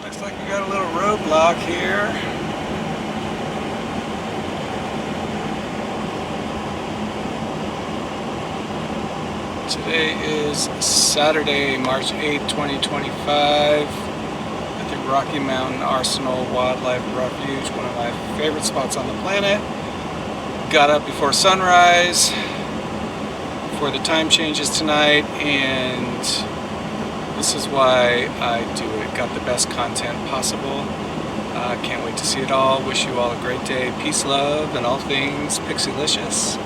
Looks like we got a little roadblock here. Today is Saturday, March 8th, 2025 at the Rocky Mountain Arsenal Wildlife Refuge, one of my favorite spots on the planet. Got up before sunrise, before the time changes tonight, and this is why I do it. Got the best content possible. Can't wait to see it all. Wish you all a great day. Peace, love, and all things pixie-licious.